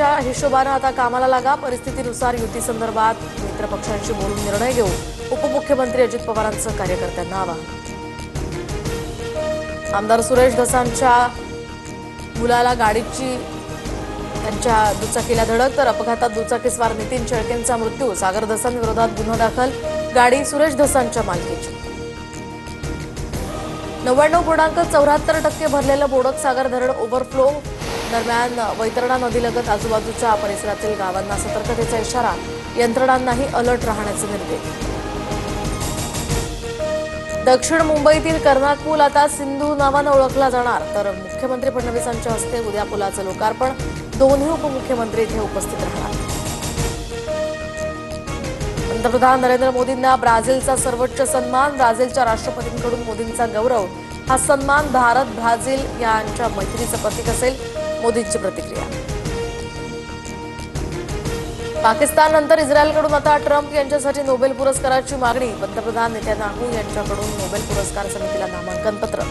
जागेच्या हिशोबाने आता कामाला लागा। परिस्थितीनुसार युती संदर्भात मित्रपक्षांशी बोलून निर्णय घेऊ। उपमुख्यमंत्री अजित पवारांचं कार्यकर्त्यांना आवाहन। आमदार सुरेश धसांच्या मुलाला गाडीची त्यांच्या दुचाकीला धडक, तर अपघातात दुचाकीस्वार नितीन शेळकेंचा मृत्यू। सागर धसांविरोधात गुन्हा दाखल। गाडी सुरेश धसांच्या मालकीची। 99.74% भरलेलं बोडकसागर धरण ओव्हरफ्लो दरम्यान वैतरणा नदीलगत आजूबाजूच्या परिसरातील गावांना सतर्कतेचा इशारा। यंत्रणांनाही अलर्ट राहण्याचे निर्देश। दक्षिण मुंबईतील कर्नाक पूल आता सिंधू नावानं ओळखला जाणार, तर मुख्यमंत्री फडणवीसांच्या हस्ते उद्या पुलाचं लोकार्पण। दोन्ही उपमुख्यमंत्री इथे उपस्थित राहणार। पंतप्रधान नरेंद्र मोदींना ब्राझीलचा सर्वोच्च सन्मान। ब्राझीलच्या राष्ट्रपतींकडून मोदींचा गौरव। हा सन्मान भारत ब्राझील यांच्या मैत्रीचं प्रतीक असेल, मोदींची प्रतिक्रिया। पाकिस्ताननंतर इस्रायलकडून आता ट्रम्प यांच्यासाठी नोबेल पुरस्काराची मागणी। पंतप्रधान नेतन्याहू यांच्याकडून नोबेल पुरस्कार समितीला नामांकन पत्र।